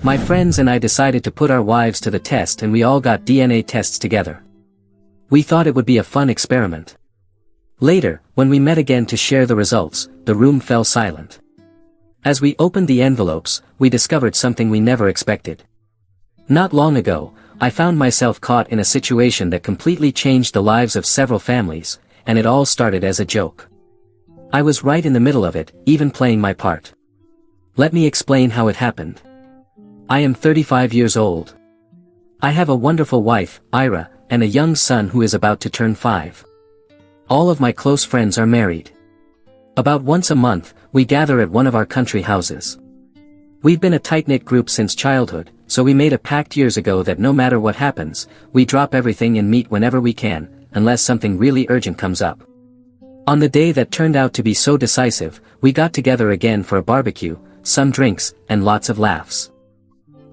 My friends and I decided to put our wives to the test and we all got DNA tests together. We thought it would be a fun experiment. Later, when we met again to share the results, the room fell silent. As we opened the envelopes, we discovered something we never expected. Not long ago, I found myself caught in a situation that completely changed the lives of several families, and it all started as a joke. I was right in the middle of it, even playing my part. Let me explain how it happened. I am 35 years old. I have a wonderful wife, Ira, and a young son who is about to turn 5. All of my close friends are married. About once a month, we gather at one of our country houses. We've been a tight-knit group since childhood, so we made a pact years ago that no matter what happens, we drop everything and meet whenever we can, unless something really urgent comes up. On the day that turned out to be so decisive, we got together again for a barbecue, some drinks, and lots of laughs.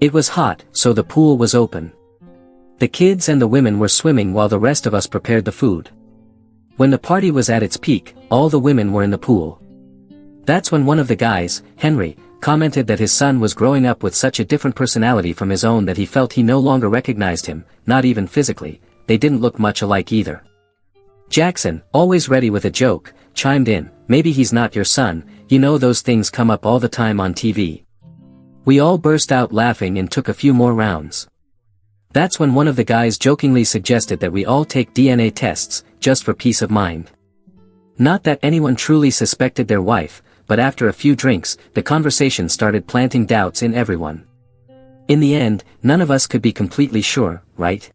It was hot, so the pool was open. The kids and the women were swimming while the rest of us prepared the food. When the party was at its peak, all the women were in the pool. That's when one of the guys, Henry, commented that his son was growing up with such a different personality from his own that he felt he no longer recognized him, not even physically. They didn't look much alike either. Jackson, always ready with a joke, chimed in, "Maybe he's not your son, you know those things come up all the time on TV." We all burst out laughing and took a few more rounds. That's when one of the guys jokingly suggested that we all take DNA tests, just for peace of mind. Not that anyone truly suspected their wife, but after a few drinks, the conversation started planting doubts in everyone. In the end, none of us could be completely sure, right?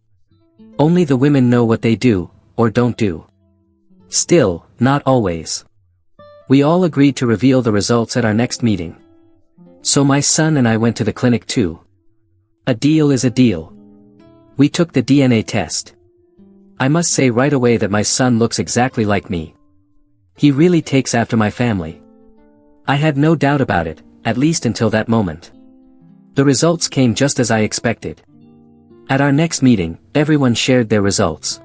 Only the women know what they do, or don't do. Still, not always. We all agreed to reveal the results at our next meeting. So my son and I went to the clinic too. A deal is a deal. We took the DNA test. I must say right away that my son looks exactly like me. He really takes after my family. I had no doubt about it, at least until that moment. The results came just as I expected. At our next meeting, everyone shared their results.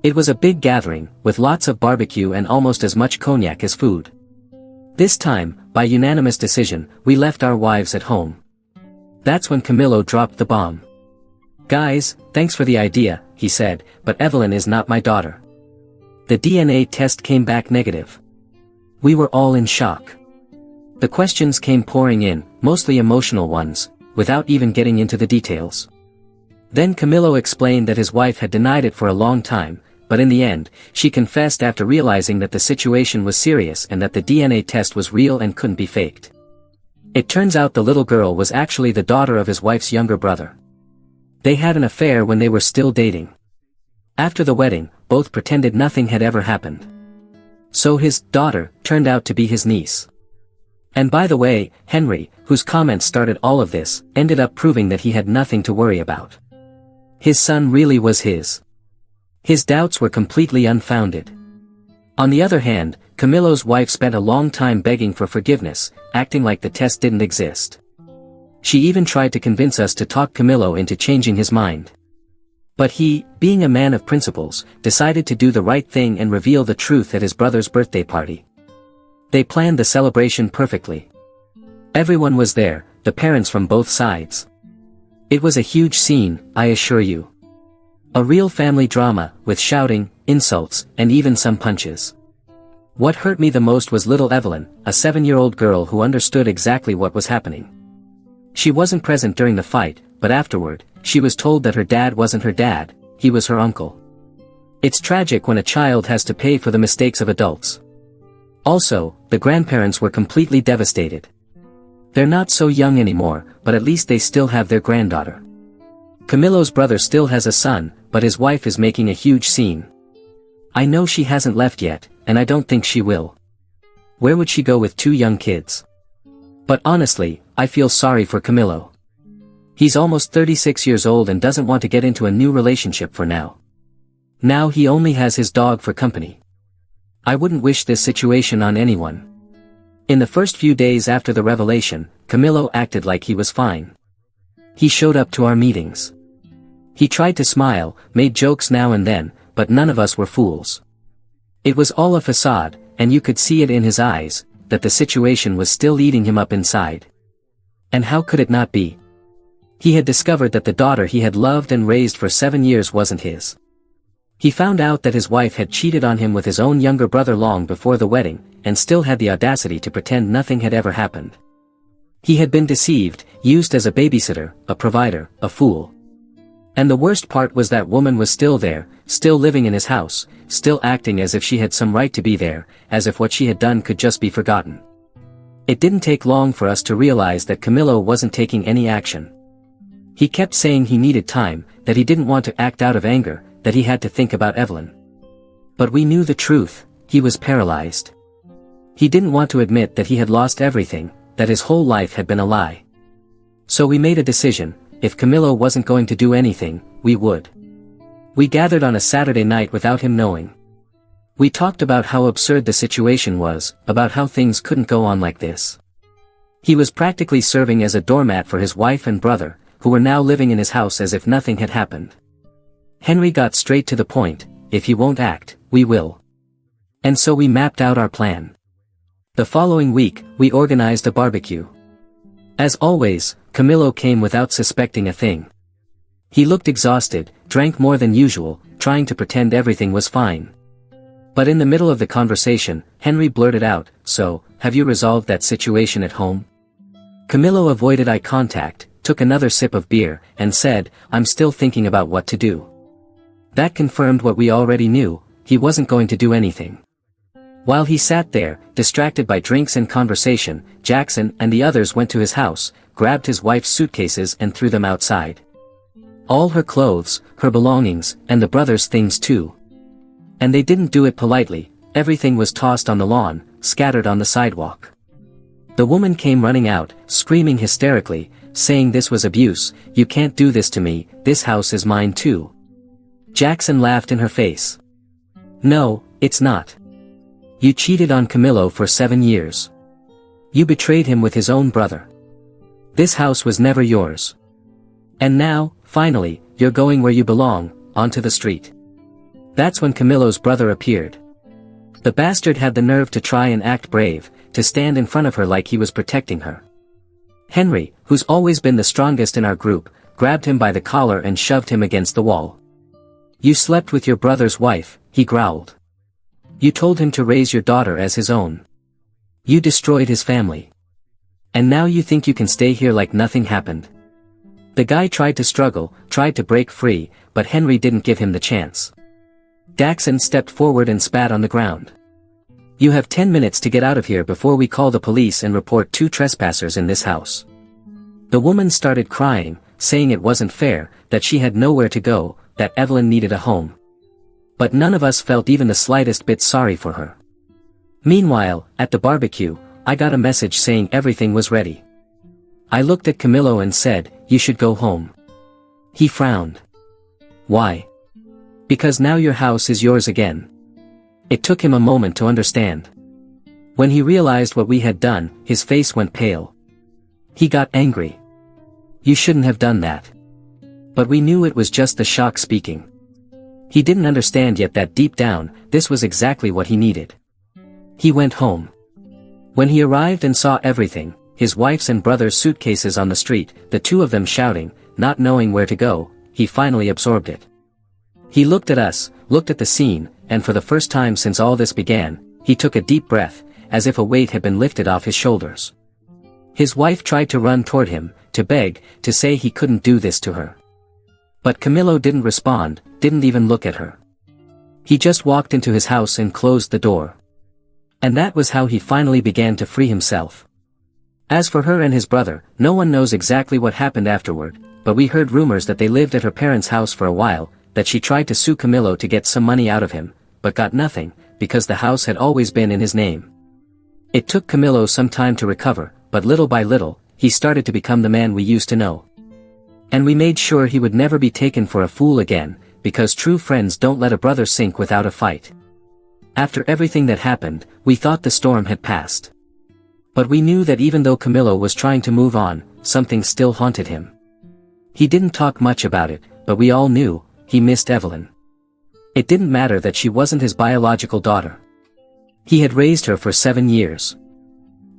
It was a big gathering, with lots of barbecue and almost as much cognac as food. This time, by unanimous decision, we left our wives at home. That's when Camillo dropped the bomb. "Guys, thanks for the idea," he said, "but Evelyn is not my daughter." The DNA test came back negative. We were all in shock. The questions came pouring in, mostly emotional ones, without even getting into the details. Then Camillo explained that his wife had denied it for a long time, but in the end, she confessed after realizing that the situation was serious and that the DNA test was real and couldn't be faked. It turns out the little girl was actually the daughter of his wife's younger brother. They had an affair when they were still dating. After the wedding, both pretended nothing had ever happened. So his daughter turned out to be his niece. And by the way, Henry, whose comments started all of this, ended up proving that he had nothing to worry about. His son really was his. His doubts were completely unfounded. On the other hand, Camillo's wife spent a long time begging for forgiveness, acting like the test didn't exist. She even tried to convince us to talk Camillo into changing his mind. But he, being a man of principles, decided to do the right thing and reveal the truth at his brother's birthday party. They planned the celebration perfectly. Everyone was there, the parents from both sides. It was a huge scene, I assure you. A real family drama, with shouting, insults, and even some punches. What hurt me the most was little Evelyn, a 7-year-old girl who understood exactly what was happening. She wasn't present during the fight, but afterward, she was told that her dad wasn't her dad, he was her uncle. It's tragic when a child has to pay for the mistakes of adults. Also, the grandparents were completely devastated. They're not so young anymore, but at least they still have their granddaughter. Camillo's brother still has a son, but his wife is making a huge scene. I know she hasn't left yet, and I don't think she will. Where would she go with 2 young kids? But honestly, I feel sorry for Camillo. He's almost 36 years old and doesn't want to get into a new relationship for now. Now he only has his dog for company. I wouldn't wish this situation on anyone. In the first few days after the revelation, Camillo acted like he was fine. He showed up to our meetings. He tried to smile, made jokes now and then, but none of us were fools. It was all a facade, and you could see it in his eyes, that the situation was still eating him up inside. And how could it not be? He had discovered that the daughter he had loved and raised for 7 years wasn't his. He found out that his wife had cheated on him with his own younger brother long before the wedding, and still had the audacity to pretend nothing had ever happened. He had been deceived, used as a babysitter, a provider, a fool. And the worst part was that woman was still there, still living in his house, still acting as if she had some right to be there, as if what she had done could just be forgotten. It didn't take long for us to realize that Camillo wasn't taking any action. He kept saying he needed time, that he didn't want to act out of anger, that he had to think about Evelyn. But we knew the truth, he was paralyzed. He didn't want to admit that he had lost everything, that his whole life had been a lie. So we made a decision: if Camillo wasn't going to do anything, we would. We gathered on a Saturday night without him knowing. We talked about how absurd the situation was, about how things couldn't go on like this. He was practically serving as a doormat for his wife and brother, who were now living in his house as if nothing had happened. Henry got straight to the point: if he won't act, we will. And so we mapped out our plan. The following week, we organized a barbecue. As always, Camillo came without suspecting a thing. He looked exhausted, drank more than usual, trying to pretend everything was fine. But in the middle of the conversation, Henry blurted out, "So, have you resolved that situation at home?" Camillo avoided eye contact, took another sip of beer, and said, "I'm still thinking about what to do." That confirmed what we already knew: he wasn't going to do anything. While he sat there, distracted by drinks and conversation, Jackson and the others went to his house, grabbed his wife's suitcases and threw them outside. All her clothes, her belongings, and the brothers' things too. And they didn't do it politely. Everything was tossed on the lawn, scattered on the sidewalk. The woman came running out, screaming hysterically, saying this was abuse. "You can't do this to me, this house is mine too." Jackson laughed in her face. "No, it's not. You cheated on Camillo for 7 years. You betrayed him with his own brother. This house was never yours. And now, finally, you're going where you belong, onto the street." That's when Camillo's brother appeared. The bastard had the nerve to try and act brave, to stand in front of her like he was protecting her. Henry, who's always been the strongest in our group, grabbed him by the collar and shoved him against the wall. "You slept with your brother's wife," he growled. "You told him to raise your daughter as his own. You destroyed his family. And now you think you can stay here like nothing happened." The guy tried to struggle, tried to break free, but Henry didn't give him the chance. Jackson stepped forward and spat on the ground. "You have 10 minutes to get out of here before we call the police and report 2 trespassers in this house." The woman started crying, saying it wasn't fair, that she had nowhere to go, that Evelyn needed a home. But none of us felt even the slightest bit sorry for her. Meanwhile, at the barbecue, I got a message saying everything was ready. I looked at Camillo and said, "You should go home." He frowned. "Why?" "Because now your house is yours again." It took him a moment to understand. When he realized what we had done, his face went pale. He got angry. "You shouldn't have done that." But we knew it was just the shock speaking. He didn't understand yet that deep down, this was exactly what he needed. He went home. When he arrived and saw everything, his wife's and brother's suitcases on the street, the 2 of them shouting, not knowing where to go, he finally absorbed it. He looked at us, looked at the scene, and for the first time since all this began, he took a deep breath, as if a weight had been lifted off his shoulders. His wife tried to run toward him, to beg, to say he couldn't do this to her. But Camillo didn't respond, didn't even look at her. He just walked into his house and closed the door. And that was how he finally began to free himself. As for her and his brother, no one knows exactly what happened afterward, but we heard rumors that they lived at her parents' house for a while, that she tried to sue Camillo to get some money out of him, but got nothing, because the house had always been in his name. It took Camillo some time to recover, but little by little, he started to become the man we used to know. And we made sure he would never be taken for a fool again, because true friends don't let a brother sink without a fight. After everything that happened, we thought the storm had passed. But we knew that even though Camillo was trying to move on, something still haunted him. He didn't talk much about it, but we all knew, he missed Evelyn. It didn't matter that she wasn't his biological daughter. He had raised her for 7 years.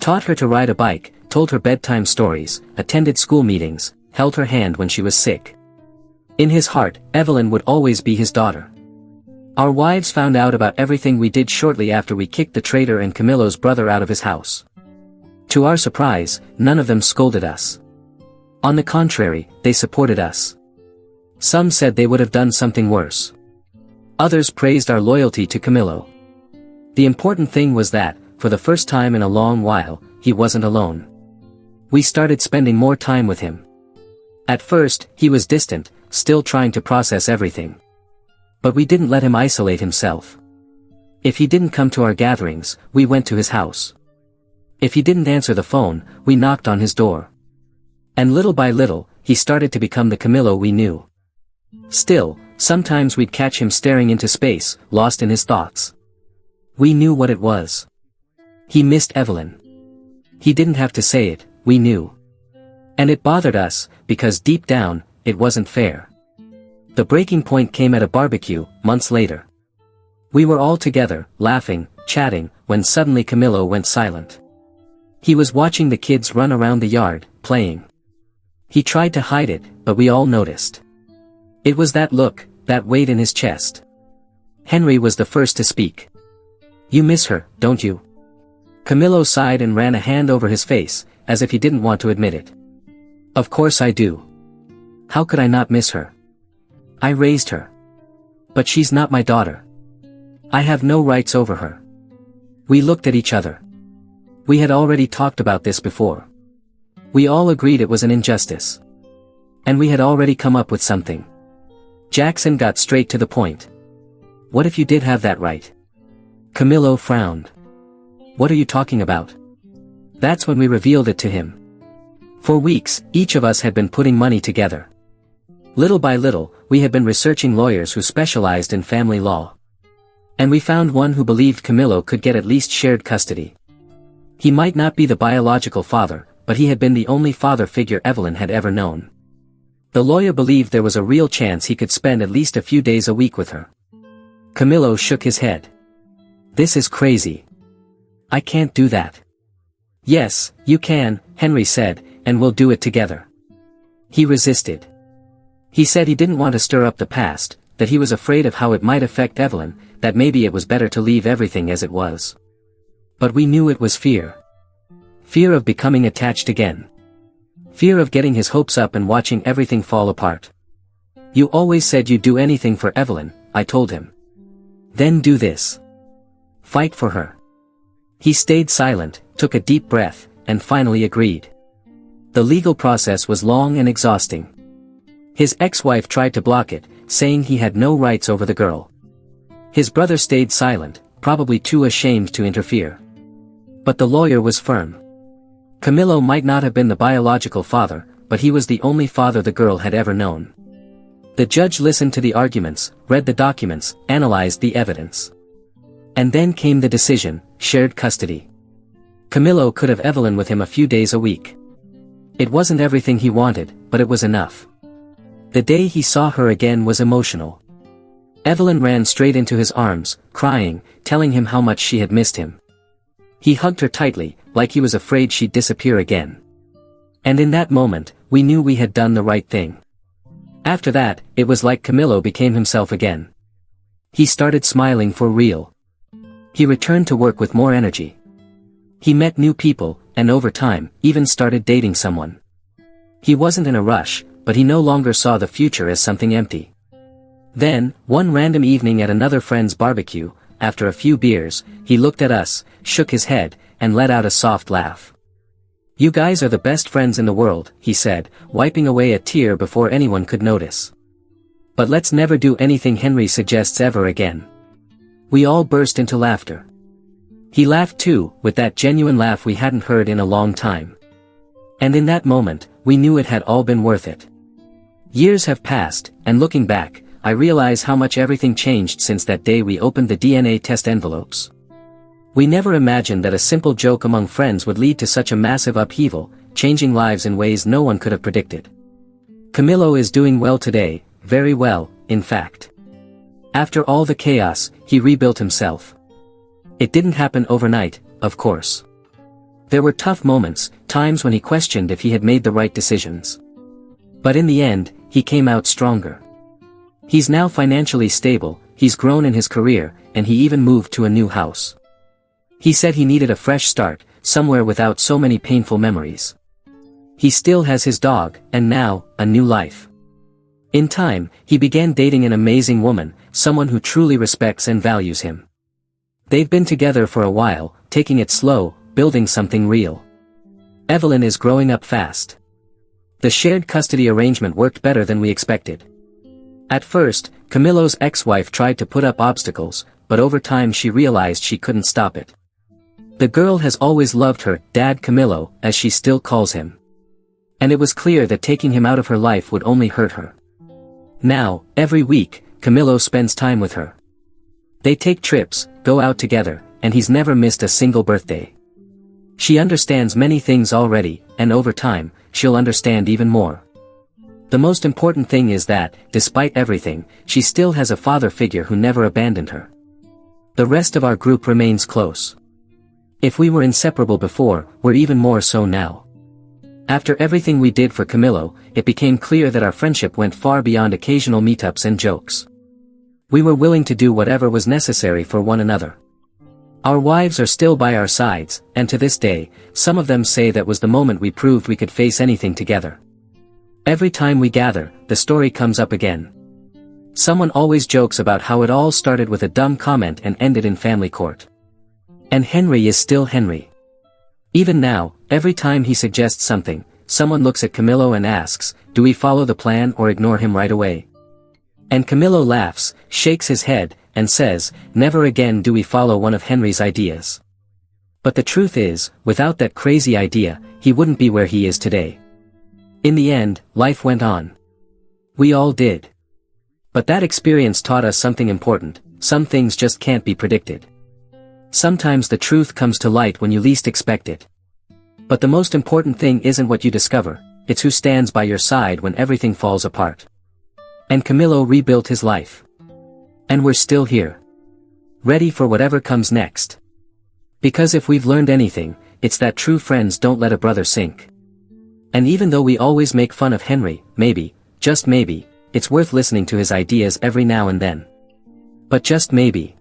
Taught her to ride a bike, told her bedtime stories, attended school meetings, held her hand when she was sick. In his heart, Evelyn would always be his daughter. Our wives found out about everything we did shortly after we kicked the traitor and Camillo's brother out of his house. To our surprise, none of them scolded us. On the contrary, they supported us. Some said they would have done something worse. Others praised our loyalty to Camillo. The important thing was that, for the first time in a long while, he wasn't alone. We started spending more time with him. At first, he was distant, still trying to process everything. But we didn't let him isolate himself. If he didn't come to our gatherings, we went to his house. If he didn't answer the phone, we knocked on his door. And little by little, he started to become the Camillo we knew. Still, sometimes we'd catch him staring into space, lost in his thoughts. We knew what it was. He missed Evelyn. He didn't have to say it, we knew. And it bothered us, because deep down, it wasn't fair. The breaking point came at a barbecue, months later. We were all together, laughing, chatting, when suddenly Camillo went silent. He was watching the kids run around the yard, playing. He tried to hide it, but we all noticed. It was that look, that weight in his chest. Henry was the first to speak. "You miss her, don't you?" Camillo sighed and ran a hand over his face, as if he didn't want to admit it. "Of course I do. How could I not miss her? I raised her. But she's not my daughter. I have no rights over her." We looked at each other. We had already talked about this before. We all agreed it was an injustice. And we had already come up with something. Jackson got straight to the point. "What if you did have that right?" Camillo frowned. "What are you talking about?" That's when we revealed it to him. For weeks, each of us had been putting money together. Little by little, we had been researching lawyers who specialized in family law. And we found one who believed Camillo could get at least shared custody. He might not be the biological father, but he had been the only father figure Evelyn had ever known. The lawyer believed there was a real chance he could spend at least a few days a week with her. Camillo shook his head. "This is crazy. I can't do that." "Yes, you can," Henry said, "and we'll do it together." He resisted. He said he didn't want to stir up the past, that he was afraid of how it might affect Evelyn, that maybe it was better to leave everything as it was. But we knew it was fear. Fear of becoming attached again. Fear of getting his hopes up and watching everything fall apart. "You always said you'd do anything for Evelyn," I told him. "Then do this. Fight for her." He stayed silent, took a deep breath, and finally agreed. The legal process was long and exhausting. His ex-wife tried to block it, saying he had no rights over the girl. His brother stayed silent, probably too ashamed to interfere. But the lawyer was firm. Camillo might not have been the biological father, but he was the only father the girl had ever known. The judge listened to the arguments, read the documents, analyzed the evidence. And then came the decision: shared custody. Camillo could have Evelyn with him a few days a week. It wasn't everything he wanted, but it was enough. The day he saw her again was emotional. Evelyn ran straight into his arms, crying, telling him how much she had missed him. He hugged her tightly, like he was afraid she'd disappear again. And in that moment, we knew we had done the right thing. After that, it was like Camillo became himself again. He started smiling for real. He returned to work with more energy. He met new people, and over time, even started dating someone. He wasn't in a rush, but he no longer saw the future as something empty. Then, one random evening at another friend's barbecue, after a few beers, he looked at us, shook his head, and let out a soft laugh. "You guys are the best friends in the world," he said, wiping away a tear before anyone could notice. "But let's never do anything Henry suggests ever again." We all burst into laughter. He laughed too, with that genuine laugh we hadn't heard in a long time. And in that moment, we knew it had all been worth it. Years have passed, and looking back, I realize how much everything changed since that day we opened the DNA test envelopes. We never imagined that a simple joke among friends would lead to such a massive upheaval, changing lives in ways no one could have predicted. Camillo is doing well today, very well, in fact. After all the chaos, he rebuilt himself. It didn't happen overnight, of course. There were tough moments, times when he questioned if he had made the right decisions. But in the end, he came out stronger. He's now financially stable, he's grown in his career, and he even moved to a new house. He said he needed a fresh start, somewhere without so many painful memories. He still has his dog, and now, a new life. In time, he began dating an amazing woman, someone who truly respects and values him. They've been together for a while, taking it slow, building something real. Evelyn is growing up fast. The shared custody arrangement worked better than we expected. At first, Camillo's ex-wife tried to put up obstacles, but over time she realized she couldn't stop it. The girl has always loved her dad Camillo, as she still calls him. And it was clear that taking him out of her life would only hurt her. Now, every week, Camillo spends time with her. They take trips, go out together, and he's never missed a single birthday. She understands many things already, and over time, she'll understand even more. The most important thing is that, despite everything, she still has a father figure who never abandoned her. The rest of our group remains close. If we were inseparable before, we're even more so now. After everything we did for Camillo, it became clear that our friendship went far beyond occasional meetups and jokes. We were willing to do whatever was necessary for one another. Our wives are still by our sides, and to this day, some of them say that was the moment we proved we could face anything together. Every time we gather, the story comes up again. Someone always jokes about how it all started with a dumb comment and ended in family court. And Henry is still Henry. Even now, every time he suggests something, someone looks at Camillo and asks, do we follow the plan or ignore him right away? And Camillo laughs, shakes his head, and says, never again do we follow one of Henry's ideas. But the truth is, without that crazy idea, he wouldn't be where he is today. In the end, life went on. We all did. But that experience taught us something important: some things just can't be predicted. Sometimes the truth comes to light when you least expect it. But the most important thing isn't what you discover, it's who stands by your side when everything falls apart. And Camillo rebuilt his life. And we're still here. Ready for whatever comes next. Because if we've learned anything, it's that true friends don't let a brother sink. And even though we always make fun of Henry, maybe, just maybe, it's worth listening to his ideas every now and then. But just maybe.